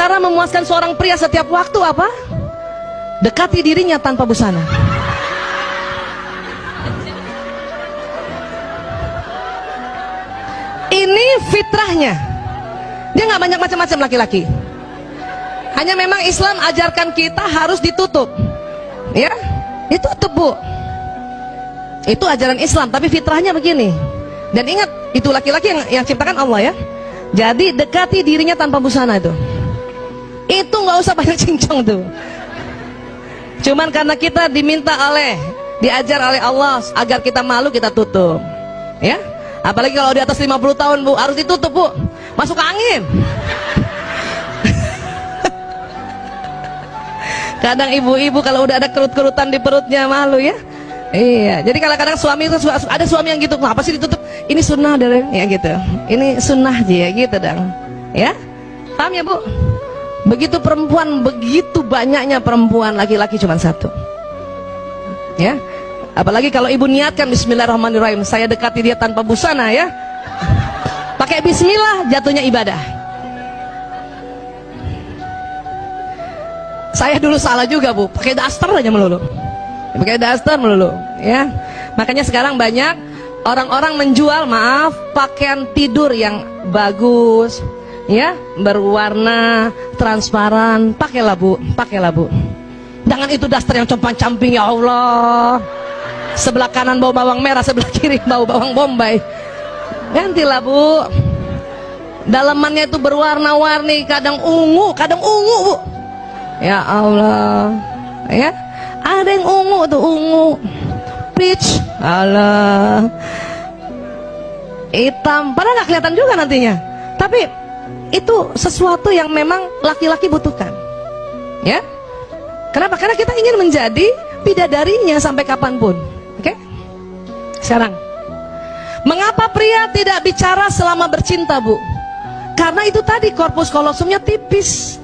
Cara memuaskan seorang pria setiap waktu apa? Dekati dirinya tanpa busana. Ini fitrahnya. Dia nggak banyak macam-macam laki-laki. Hanya memang Islam ajarkan kita harus ditutup. Ya, ditutup bu. Itu ajaran Islam, tapi fitrahnya begini. Dan ingat, itu laki-laki yang ciptakan Allah ya. Jadi dekati dirinya tanpa busana itu. Itu nggak usah banyak cincong tuh. Cuman karena kita diajar oleh Allah agar kita malu, kita tutup. Ya. Apalagi kalau di atas 50 tahun bu, harus ditutup bu. Masuk angin. Kadang ibu-ibu kalau udah ada kerut-kerutan di perutnya malu ya. Iya. Jadi kadang-kadang suami itu ada suami yang gitu. Apa sih ditutup? Ini sunnah dari ya gitu. Ini sunnah aja ya gitu dong. Ya. Paham ya bu? Begitu perempuan, begitu banyaknya perempuan, laki-laki cuma satu. Ya. Apalagi kalau ibu niatkan bismillahirrahmanirrahim, saya dekati dia tanpa busana ya. Pakai bismillah, jatuhnya ibadah. Saya dulu salah juga bu, pakai daster aja melulu. Pakai daster melulu ya. Makanya sekarang banyak orang-orang menjual, maaf, pakaian tidur yang bagus ya, berwarna transparan. Pakailah bu, pakailah bu. Jangan itu daster yang compang-camping ya Allah. Sebelah kanan bau bawang merah, sebelah kiri bau bawang bombay. Gantilah bu. Dalamannya itu berwarna-warni, kadang ungu bu. Ya Allah. Ya, ada yang ungu tuh, ungu, peach, Allah, hitam. Padahal nggak kelihatan juga nantinya. Tapi itu sesuatu yang memang laki-laki butuhkan. Ya. Kenapa? Karena kita ingin menjadi bidadarinya sampai kapanpun. Oke? Sekarang, mengapa pria tidak bicara selama bercinta, bu? Karena itu tadi, korpus kolosumnya tipis,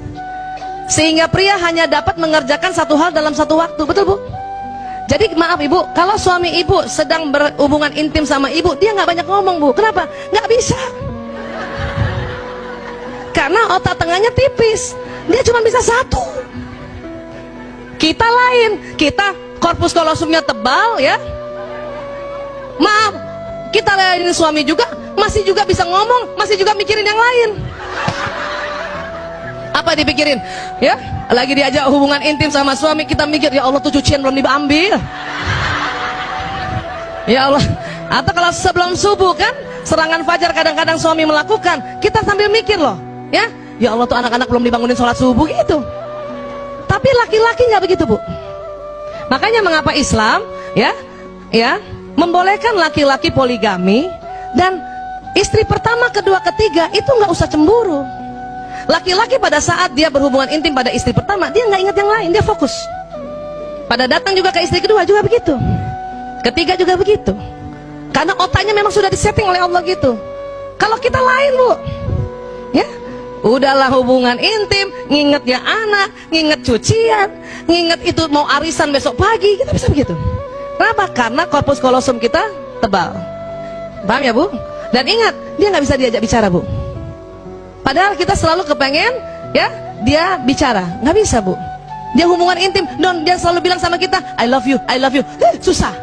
sehingga pria hanya dapat mengerjakan satu hal dalam satu waktu. Betul bu? Jadi maaf ibu, kalau suami ibu sedang berhubungan intim sama ibu, dia nggak banyak ngomong bu. Kenapa? Nggak bisa. Karena otak tengahnya tipis, dia cuma bisa satu. Kita lain, kita korpus kolosumnya tebal ya. Maaf, kita lain suami juga, masih juga bisa ngomong, masih juga mikirin yang lain. Apa dipikirin? Ya, lagi diajak hubungan intim sama suami, kita mikir, ya Allah tuh cucian belum diambil. Ya Allah. Atau kalau sebelum subuh kan, serangan fajar kadang-kadang suami melakukan, kita sambil mikir loh, ya. Ya Allah tuh anak-anak belum dibangunin sholat subuh gitu. Tapi laki-laki nggak begitu bu. Makanya mengapa Islam ya membolehkan laki-laki poligami, dan istri pertama, kedua, ketiga itu nggak usah cemburu. Laki-laki pada saat dia berhubungan intim pada istri pertama, dia nggak ingat yang lain, dia fokus. Pada datang juga ke istri kedua juga begitu, ketiga juga begitu. Karena otaknya memang sudah disetting oleh Allah gitu. Kalau kita lain bu, ya. Udahlah hubungan intim, nginget ya anak, nginget cucian, nginget itu mau arisan besok pagi, kita bisa begitu. Kenapa? Karena korpus kolosum kita tebal. Paham ya bu? Dan ingat, dia nggak bisa diajak bicara bu. Padahal kita selalu kepengen ya dia bicara, nggak bisa bu. Dia hubungan intim, dia selalu bilang sama kita, I love you, I love you. Susah.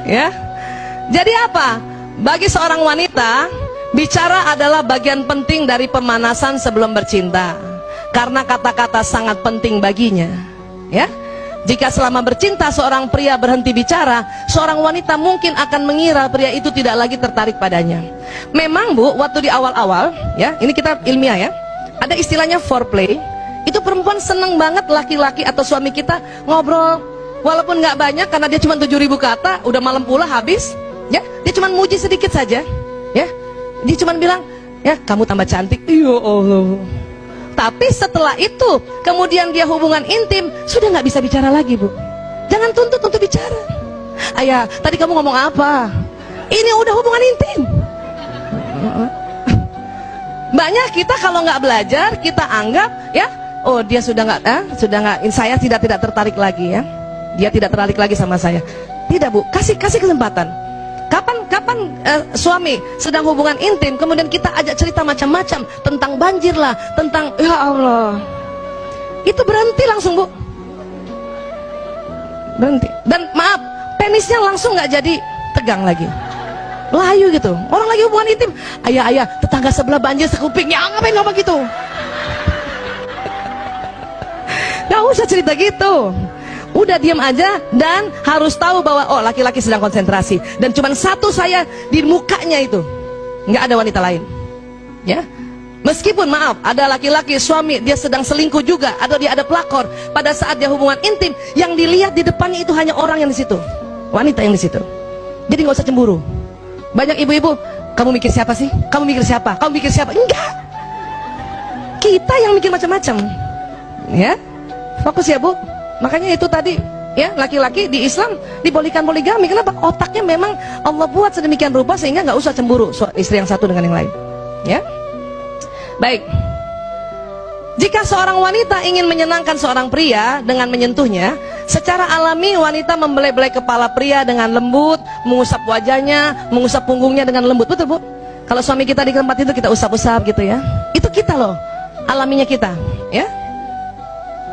Ya. Jadi apa? Bagi seorang wanita, bicara adalah bagian penting dari pemanasan sebelum bercinta. Karena kata-kata sangat penting baginya. Ya. Jika selama bercinta seorang pria berhenti bicara, seorang wanita mungkin akan mengira pria itu tidak lagi tertarik padanya. Memang bu, waktu di awal-awal, ya, ini kita ilmiah ya, ada istilahnya foreplay. Itu perempuan seneng banget laki-laki atau suami kita ngobrol, walaupun nggak banyak karena dia cuma 7.000 kata, udah malam pula habis. Ya, dia cuma muji sedikit saja, ya. Dia cuma bilang, ya kamu tambah cantik, ya Allah. Tapi setelah itu, kemudian dia hubungan intim, sudah nggak bisa bicara lagi bu. Jangan tuntut untuk bicara. Ayah, tadi kamu ngomong apa? Ini udah hubungan intim. Banyak kita kalau nggak belajar, kita anggap, ya, oh dia sudah nggak, saya tidak tertarik lagi ya. Dia tidak tertarik lagi sama saya. Tidak bu, kasih kesempatan. Suami sedang hubungan intim, kemudian kita ajak cerita macam-macam tentang banjir lah, tentang ya Allah, itu berhenti langsung, Bu, berhenti. Dan maaf, penisnya langsung nggak jadi tegang lagi, layu gitu. Orang lagi hubungan intim, ayah tetangga sebelah banjir sekuping, ya ngapain ngomong gitu. Nggak usah cerita gitu, udah diam aja. Dan harus tahu bahwa oh, laki-laki sedang konsentrasi, dan cuman satu saya di mukanya itu, nggak ada wanita lain, ya. Meskipun maaf, ada laki-laki suami dia sedang selingkuh juga, atau dia ada pelakor, pada saat dia hubungan intim, yang dilihat di depannya itu hanya orang yang di situ, wanita yang di situ. Jadi nggak usah cemburu. Banyak ibu-ibu, kamu mikir siapa sih? Kamu mikir siapa? Kamu mikir siapa? Enggak, kita yang mikir macam-macam, ya. Fokus ya, Bu. Makanya itu tadi, ya, laki-laki di Islam dibolehkan poligami. Kenapa? Otaknya memang Allah buat sedemikian rupa sehingga nggak usah cemburu istri yang satu dengan yang lain, ya. Baik. Jika seorang wanita ingin menyenangkan seorang pria dengan menyentuhnya, secara alami wanita membelai-belai kepala pria dengan lembut, mengusap wajahnya, mengusap punggungnya dengan lembut. Betul, Bu? Kalau suami kita di tempat itu kita usap-usap gitu, ya. Itu kita loh, alaminya kita, ya.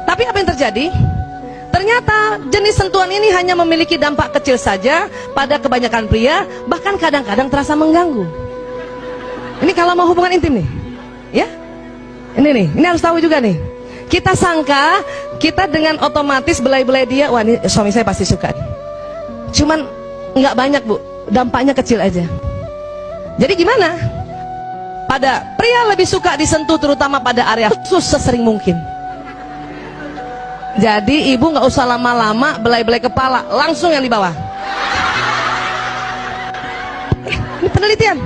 Tapi apa yang terjadi? Ternyata jenis sentuhan ini hanya memiliki dampak kecil saja pada kebanyakan pria, bahkan kadang-kadang terasa mengganggu. Ini kalau mau hubungan intim nih, ya. Ini harus tahu juga nih. Kita sangka kita dengan otomatis belai-belai dia, wah ini suami saya pasti suka. Cuman nggak banyak, Bu, dampaknya kecil aja. Jadi gimana? Pada pria lebih suka disentuh terutama pada area khusus sesering mungkin. Jadi ibu nggak usah lama-lama belai-belai kepala, langsung yang di bawah. Ini penelitian.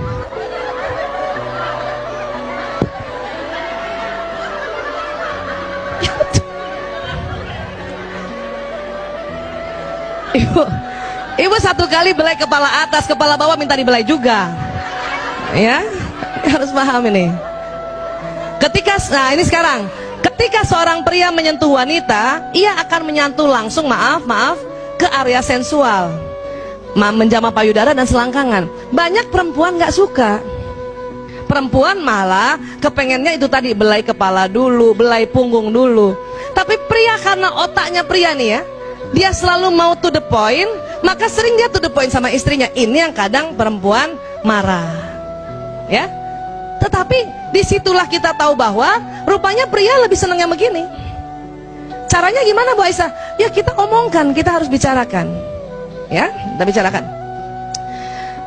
Ibu satu kali belai kepala atas, kepala bawah minta dibelai juga, ya. Harus paham ini. Nah ini sekarang, ketika seorang pria menyentuh wanita, ia akan menyentuh langsung, maaf, ke area sensual, menjamah payudara dan selangkangan. Banyak perempuan nggak suka. Perempuan malah kepengennya itu tadi, belai kepala dulu, belai punggung dulu. Tapi pria karena otaknya pria nih, ya, dia selalu mau to the point, maka sering dia to the point sama istrinya. Ini yang kadang perempuan marah, ya. Tetapi disitulah kita tahu bahwa rupanya pria lebih senang yang begini. Caranya gimana, Bu Aisyah? Ya kita omongkan, kita harus bicarakan, ya, kita bicarakan.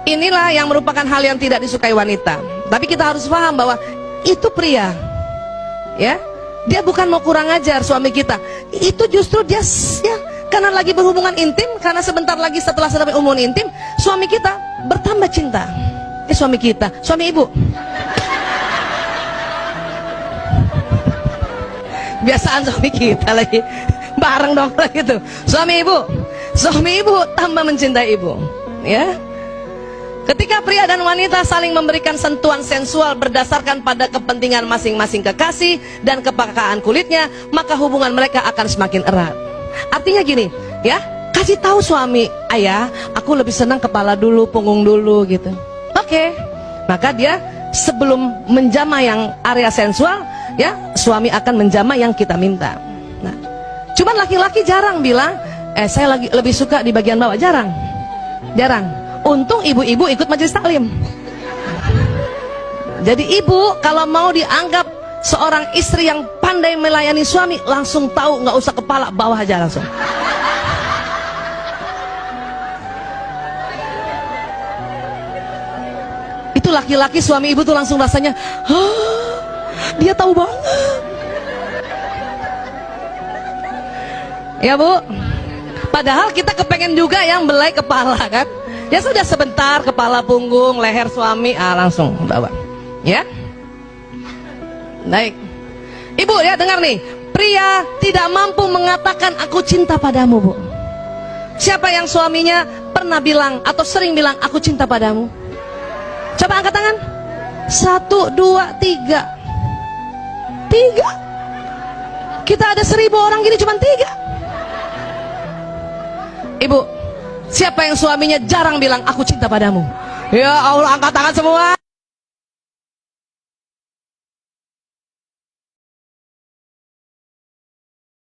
Inilah yang merupakan hal yang tidak disukai wanita. Tapi kita harus paham bahwa itu pria, ya, dia bukan mau kurang ajar suami kita. Itu justru dia, ya, karena lagi berhubungan intim, karena sebentar lagi setelah hubungan intim, suami kita bertambah cinta. Suami kita, suami ibu. Biasaan suami kita lagi bareng dong gitu. Suami ibu tambah mencintai ibu, ya. Ketika pria dan wanita saling memberikan sentuhan sensual berdasarkan pada kepentingan masing-masing kekasih dan kepekaan kulitnya, maka hubungan mereka akan semakin erat. Artinya gini, ya, kasih tahu suami, ayah, aku lebih senang kepala dulu, punggung dulu gitu. Oke. Maka dia sebelum menjamah yang area sensual, ya, suami akan menjamah yang kita minta. Nah, cuman laki-laki jarang bilang, saya lagi lebih suka di bagian bawah. Jarang. Untung ibu-ibu ikut majelis taklim. Jadi ibu kalau mau dianggap seorang istri yang pandai melayani suami, langsung tahu, nggak usah kepala, bawah aja langsung. Itu laki-laki suami ibu tuh langsung rasanya, dia tahu banget, ya Bu. Padahal kita kepengen juga yang belai kepala, kan. Ya sudah, sebentar kepala, punggung, leher suami, langsung bawa, ya. Baik, ibu, ya, dengar nih, pria tidak mampu mengatakan aku cinta padamu, Bu. Siapa yang suaminya pernah bilang atau sering bilang aku cinta padamu? Coba angkat tangan. 1, 2, 3. 3. Kita ada 1000 orang gini, cuma 3. Ibu, Siapa yang suaminya jarang bilang aku cinta padamu? Ya Allah, angkat tangan semua.